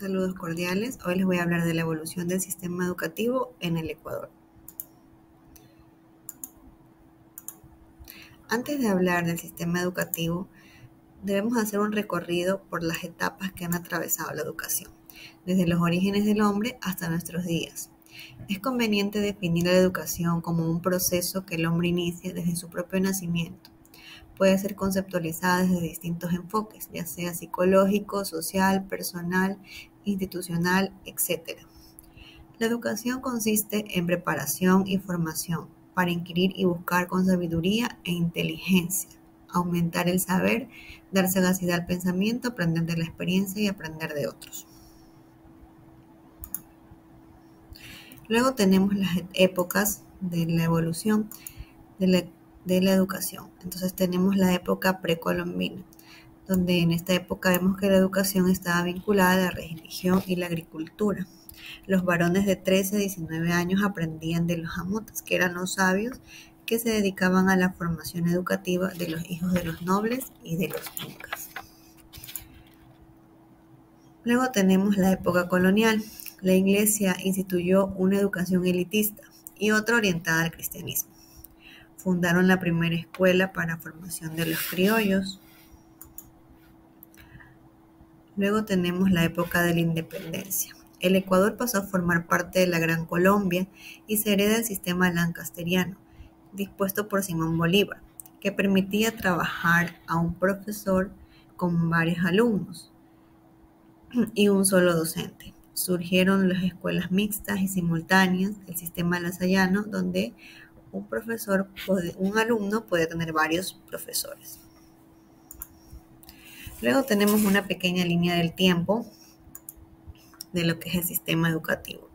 Saludos cordiales. Hoy les voy a hablar de la evolución del sistema educativo en el Ecuador. Antes de hablar del sistema educativo, debemos hacer un recorrido por las etapas que han atravesado la educación, desde los orígenes del hombre hasta nuestros días. Es conveniente definir la educación como un proceso que el hombre inicia desde su propio nacimiento. Puede ser conceptualizada desde distintos enfoques, ya sea psicológico, social, personal, institucional, etc. La educación consiste en preparación y formación para inquirir y buscar con sabiduría e inteligencia, aumentar el saber, dar sagacidad al pensamiento, aprender de la experiencia y aprender de otros. Luego tenemos las épocas de la evolución de la educación. Entonces tenemos la época precolombina, donde en esta época vemos que la educación estaba vinculada a la religión y la agricultura. Los varones de 13 a 19 años aprendían de los amutas, que eran los sabios que se dedicaban a la formación educativa de los hijos de los nobles y de los incas. Luego tenemos la época colonial. La Iglesia instituyó una educación elitista y otra orientada al cristianismo. Fundaron la primera escuela para formación de los criollos. Luego tenemos la época de la independencia. El Ecuador pasó a formar parte de la Gran Colombia y se hereda el sistema lancasteriano, dispuesto por Simón Bolívar, que permitía trabajar a un profesor con varios alumnos y un solo docente. Surgieron las escuelas mixtas y simultáneas, el sistema lasallano, donde un alumno puede tener varios profesores. Luego tenemos una pequeña línea del tiempo de lo que es el sistema educativo.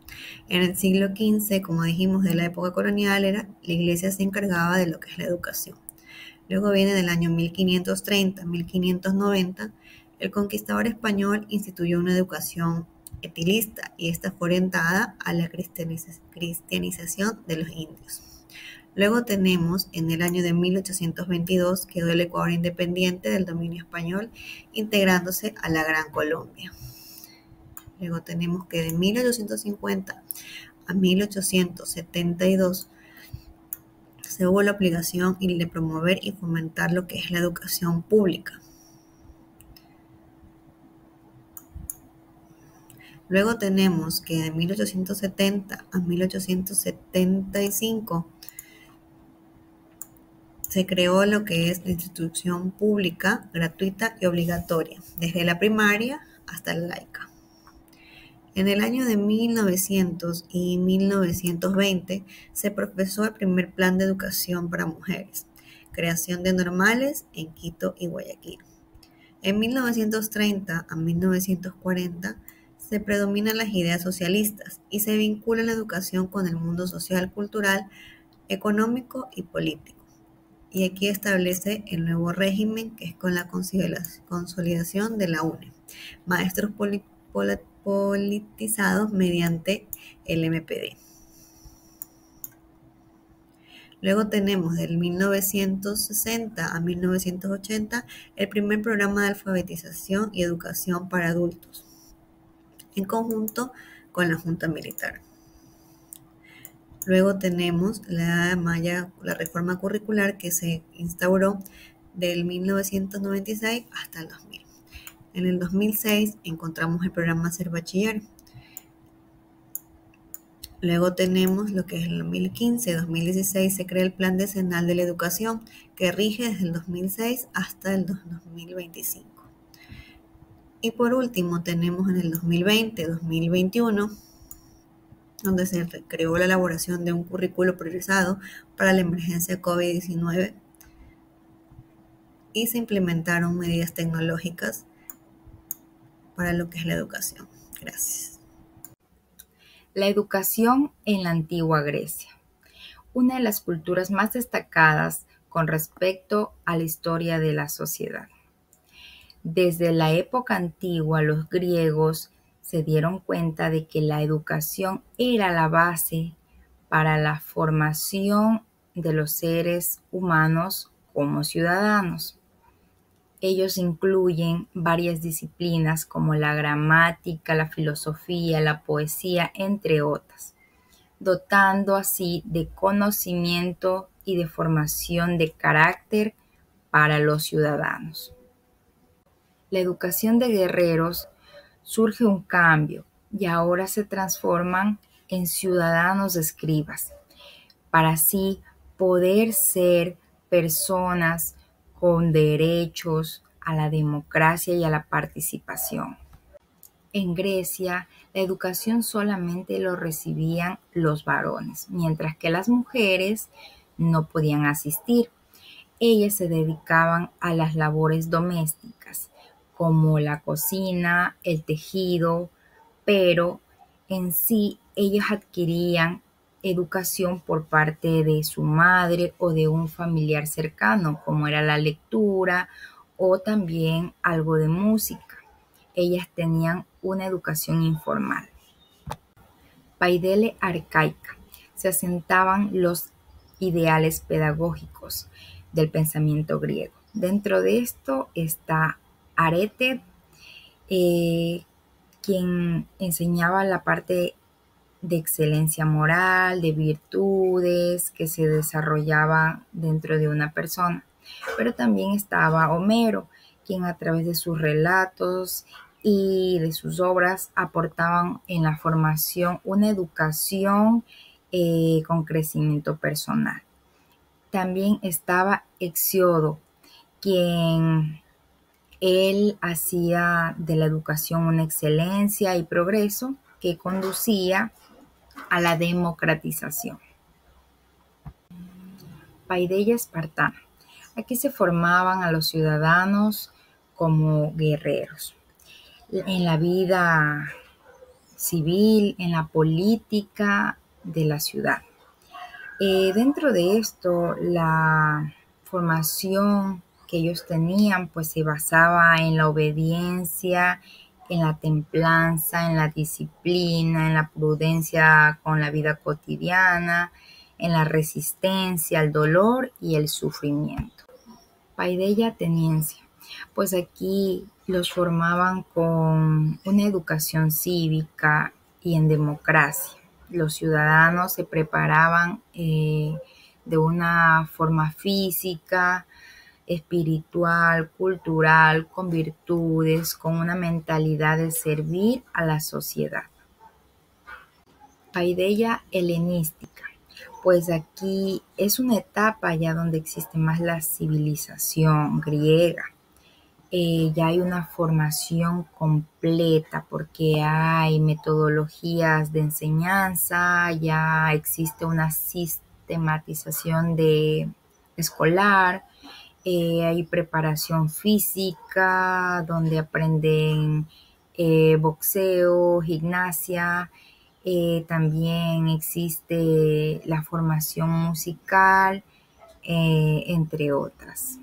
En el siglo XV, como dijimos, de la época colonial, la Iglesia se encargaba de lo que es la educación. Luego viene del año 1530, 1590, el conquistador español instituyó una educación etilista y esta fue orientada a la cristianización de los indios. Luego tenemos en el año de 1822 quedó el Ecuador independiente del dominio español, integrándose a la Gran Colombia. Luego tenemos que de 1850 a 1872 se hubo la obligación de promover y fomentar lo que es la educación pública. Luego tenemos que de 1870 a 1875 se creó lo que es la instrucción pública, gratuita y obligatoria, desde la primaria hasta la laica. En el año de 1900 y 1920 se profesó el primer plan de educación para mujeres, creación de normales en Quito y Guayaquil. En 1930 a 1940 se predominan las ideas socialistas y se vincula la educación con el mundo social, cultural, económico y político. Y aquí establece el nuevo régimen que es con la consolidación de la UNE, maestros politizados mediante el MPD. Luego tenemos del 1960 a 1980 el primer programa de alfabetización y educación para adultos, en conjunto con la Junta Militar. Luego tenemos la reforma curricular que se instauró del 1996 hasta el 2000. En el 2006 encontramos el programa Ser Bachiller. Luego tenemos lo que es el 2015-2016 se crea el Plan Decenal de la Educación que rige desde el 2006 hasta el 2025. Y por último tenemos en el 2020-2021 donde se creó la elaboración de un currículo priorizado para la emergencia COVID-19 y se implementaron medidas tecnológicas para lo que es la educación. Gracias. La educación en la antigua Grecia, una de las culturas más destacadas con respecto a la historia de la sociedad. Desde la época antigua, los griegos se dieron cuenta de que la educación era la base para la formación de los seres humanos como ciudadanos. Ellos incluyen varias disciplinas como la gramática, la filosofía, la poesía, entre otras, dotando así de conocimiento y de formación de carácter para los ciudadanos. La educación de guerreros surge un cambio y ahora se transforman en ciudadanos escribas, para así poder ser personas con derechos a la democracia y a la participación. En Grecia, la educación solamente lo recibían los varones, mientras que las mujeres no podían asistir. Ellas se dedicaban a las labores domésticas, como la cocina, el tejido, pero en sí ellos adquirían educación por parte de su madre o de un familiar cercano, como era la lectura o también algo de música. Ellas tenían una educación informal. Paidele arcaica. Se asentaban los ideales pedagógicos del pensamiento griego. Dentro de esto está Arete, quien enseñaba la parte de excelencia moral, de virtudes que se desarrollaban dentro de una persona. Pero también estaba Homero, quien a través de sus relatos y de sus obras aportaban en la formación una educación con crecimiento personal. También estaba Hesíodo, quien él hacía de la educación una excelencia y progreso que conducía a la democratización. Paideia espartana. Aquí se formaban a los ciudadanos como guerreros. En la vida civil, en la política de la ciudad. Dentro de esto, la formación que ellos tenían pues se basaba en la obediencia, en la templanza, en la disciplina, en la prudencia con la vida cotidiana, en la resistencia al dolor y el sufrimiento. Paideia ateniense. Pues aquí los formaban con una educación cívica y en democracia. Los ciudadanos se preparaban de una forma física, espiritual, cultural, con virtudes, con una mentalidad de servir a la sociedad. Paideia helenística. Pues aquí es una etapa ya donde existe más la civilización griega. Ya hay una formación completa porque hay metodologías de enseñanza, ya existe una sistematización de escolar, hay preparación física donde aprenden boxeo, gimnasia, también existe la formación musical, entre otras.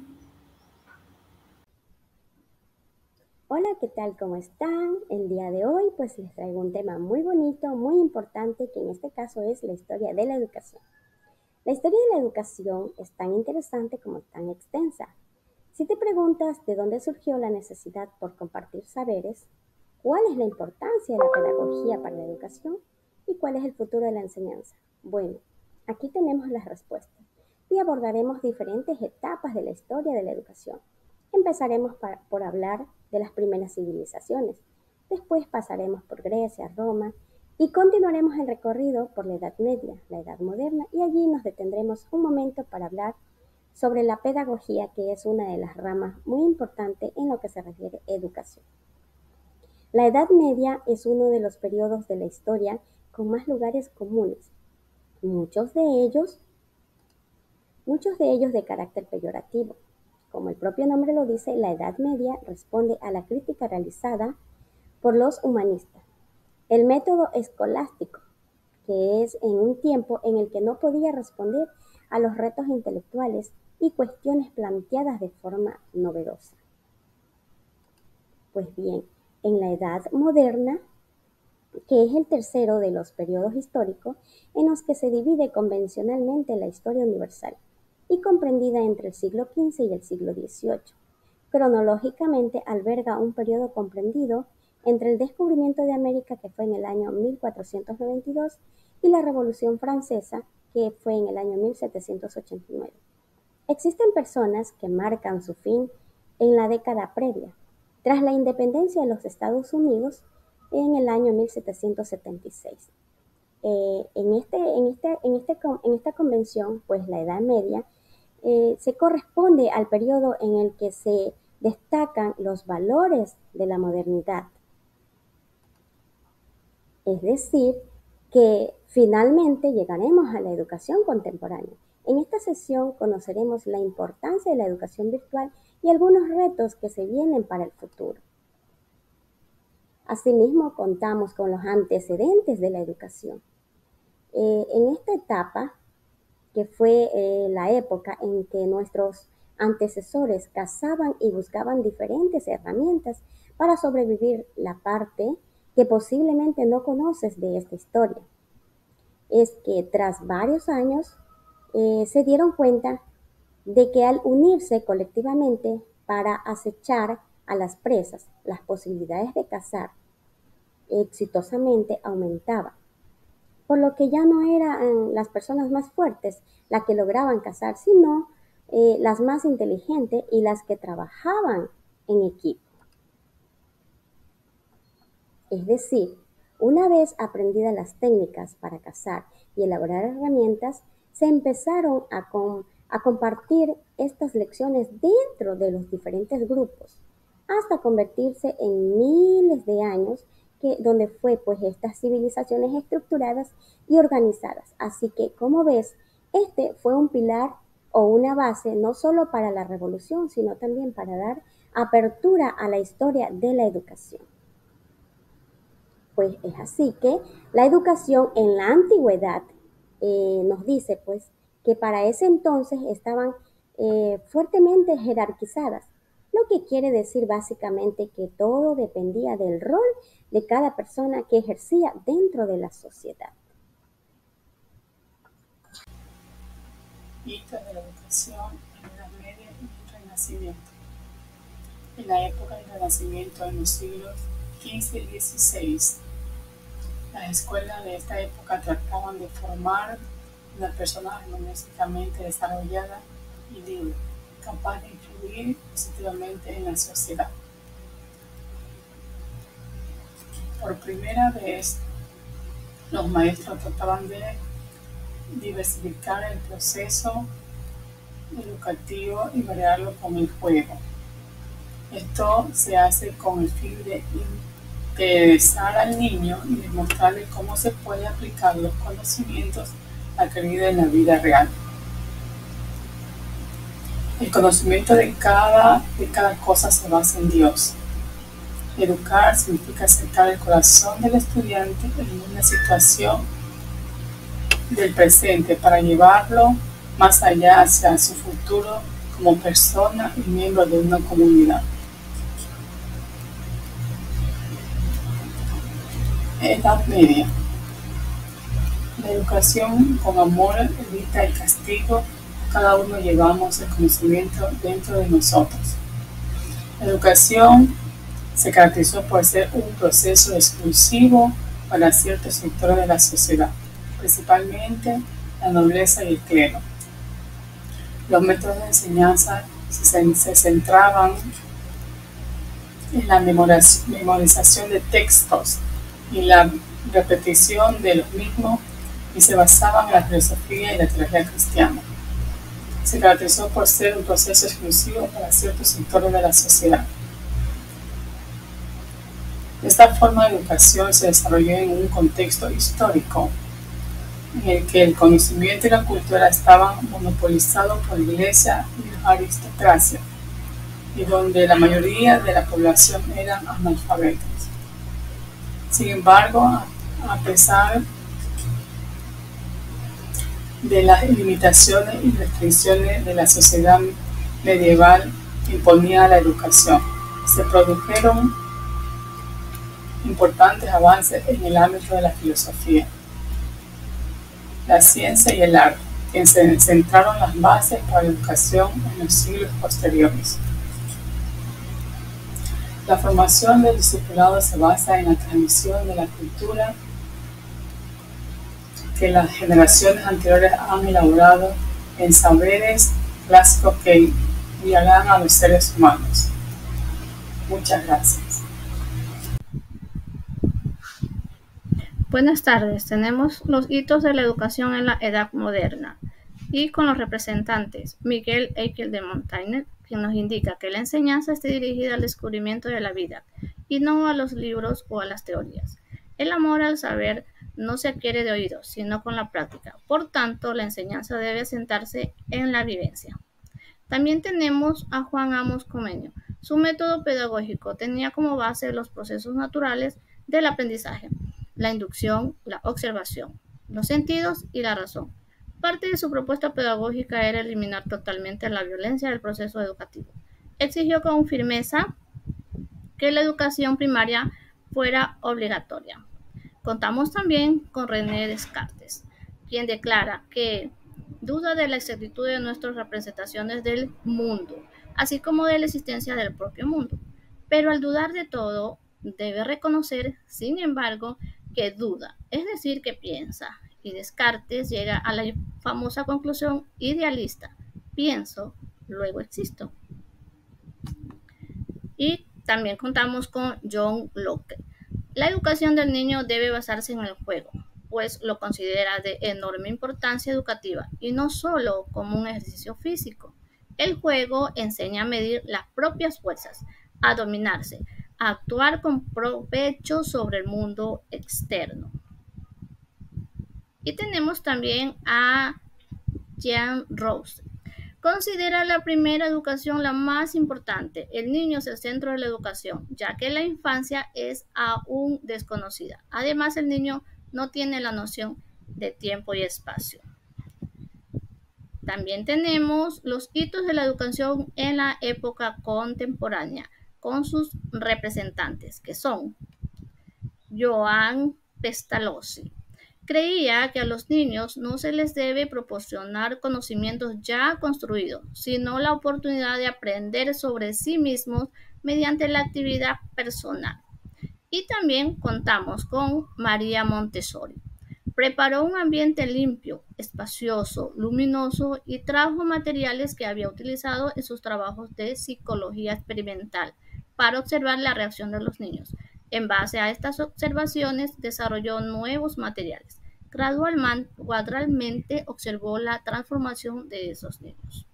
Hola, ¿qué tal? ¿Cómo están? El día de hoy pues les traigo un tema muy bonito, muy importante, que en este caso es la historia de la educación. La historia de la educación es tan interesante como tan extensa. Si te preguntas de dónde surgió la necesidad por compartir saberes, cuál es la importancia de la pedagogía para la educación y cuál es el futuro de la enseñanza, bueno, aquí tenemos las respuestas y abordaremos diferentes etapas de la historia de la educación. Empezaremos por hablar de las primeras civilizaciones, después pasaremos por Grecia, Roma y continuaremos el recorrido por la Edad Media, la Edad Moderna, y allí nos detendremos un momento para hablar sobre la pedagogía, que es una de las ramas muy importantes en lo que se refiere a educación. La Edad Media es uno de los periodos de la historia con más lugares comunes, muchos de ellos de carácter peyorativo. Como el propio nombre lo dice, la Edad Media responde a la crítica realizada por los humanistas. El método escolástico, que es en un tiempo en el que no podía responder a los retos intelectuales y cuestiones planteadas de forma novedosa. Pues bien, en la Edad Moderna, que es el tercero de los periodos históricos en los que se divide convencionalmente la historia universal y comprendida entre el siglo XV y el siglo XVIII, cronológicamente alberga un periodo comprendido entre el descubrimiento de América, que fue en el año 1492, y la Revolución Francesa, que fue en el año 1789. Existen personas que marcan su fin en la década previa, tras la independencia de los Estados Unidos en el año 1776. En esta convención, pues la Edad Media se corresponde al periodo en el que se destacan los valores de la modernidad. Es decir, que finalmente llegaremos a la educación contemporánea. En esta sesión conoceremos la importancia de la educación virtual y algunos retos que se vienen para el futuro. Asimismo, contamos con los antecedentes de la educación. En esta etapa, que fue la época en que nuestros antecesores cazaban y buscaban diferentes herramientas para sobrevivir, la parte que posiblemente no conoces de esta historia es que tras varios años se dieron cuenta de que al unirse colectivamente para acechar a las presas, las posibilidades de cazar exitosamente aumentaban, por lo que ya no eran las personas más fuertes las que lograban cazar, sino las más inteligentes y las que trabajaban en equipo. Es decir, una vez aprendidas las técnicas para cazar y elaborar herramientas, se empezaron a compartir estas lecciones dentro de los diferentes grupos, hasta convertirse en miles de años donde fue pues estas civilizaciones estructuradas y organizadas. Así que, como ves, este fue un pilar o una base no solo para la revolución, sino también para dar apertura a la historia de la educación. Pues es así que la educación en la antigüedad nos dice pues que para ese entonces estaban fuertemente jerarquizadas, lo que quiere decir básicamente que todo dependía del rol de cada persona que ejercía dentro de la sociedad. Hito de la educación en la Edad Media y el Renacimiento. En la época del Renacimiento, en los siglos XV y XVI, las escuelas de esta época trataban de formar una persona armoniosamente desarrollada y libre, capaz de influir positivamente en la sociedad. Por primera vez, los maestros trataban de diversificar el proceso educativo y variarlo con el juego. Esto se hace con el fin de interesar al niño y demostrarle cómo se puede aplicar los conocimientos adquiridos en la vida real. El conocimiento de cada cosa se basa en Dios. Educar significa acercar el corazón del estudiante en una situación del presente para llevarlo más allá hacia su futuro como persona y miembro de una comunidad. Edad Media. La educación con amor evita el castigo. Cada uno llevamos el conocimiento dentro de nosotros. La educación se caracterizó por ser un proceso exclusivo para ciertos sectores de la sociedad, principalmente la nobleza y el clero. Los métodos de enseñanza se centraban en la memorización de textos y la repetición de los mismos y se basaban en la filosofía y la teología cristiana. Se caracterizó por ser un proceso exclusivo para ciertos sectores de la sociedad. Esta forma de educación se desarrolló en un contexto histórico en el que el conocimiento y la cultura estaban monopolizados por la iglesia y la aristocracia, y donde la mayoría de la población eran analfabetos. Sin embargo, a pesar de las limitaciones y restricciones de la sociedad medieval que imponía la educación, se produjeron importantes avances en el ámbito de la filosofía, la ciencia y el arte, que se sentaron las bases para la educación en los siglos posteriores. La formación del discipulado se basa en la transmisión de la cultura que las generaciones anteriores han elaborado en saberes clásicos que guiarán a los seres humanos. Muchas gracias. Buenas tardes, tenemos los hitos de la educación en la edad moderna y con los representantes Miguel Eichel de Montaigne, quien nos indica que la enseñanza esté dirigida al descubrimiento de la vida y no a los libros o a las teorías. El amor al saber no se adquiere de oído, sino con la práctica. Por tanto, la enseñanza debe asentarse en la vivencia. También tenemos a Juan Amos Comenio. Su método pedagógico tenía como base los procesos naturales del aprendizaje, la inducción, la observación, los sentidos y la razón. Parte de su propuesta pedagógica era eliminar totalmente la violencia del proceso educativo. Exigió con firmeza que la educación primaria fuera obligatoria. Contamos también con René Descartes, quien declara que duda de la exactitud de nuestras representaciones del mundo, así como de la existencia del propio mundo. Pero al dudar de todo, debe reconocer, sin embargo, que duda, es decir, que piensa. Y Descartes llega a la famosa conclusión idealista: pienso, luego existo. Y también contamos con John Locke. La educación del niño debe basarse en el juego, pues lo considera de enorme importancia educativa y no solo como un ejercicio físico. El juego enseña a medir las propias fuerzas, a dominarse, a actuar con provecho sobre el mundo externo. Y tenemos también a Jean Rousse. Considera la primera educación la más importante. El niño es el centro de la educación, ya que la infancia es aún desconocida. Además, el niño no tiene la noción de tiempo y espacio. También tenemos los hitos de la educación en la época contemporánea, con sus representantes, que son Joan Pestalozzi. Creía que a los niños no se les debe proporcionar conocimientos ya construidos, sino la oportunidad de aprender sobre sí mismos mediante la actividad personal. Y también contamos con María Montessori. Preparó un ambiente limpio, espacioso, luminoso y trajo materiales que había utilizado en sus trabajos de psicología experimental para observar la reacción de los niños. En base a estas observaciones, desarrolló nuevos materiales. Gradualmente observó la transformación de esos niños.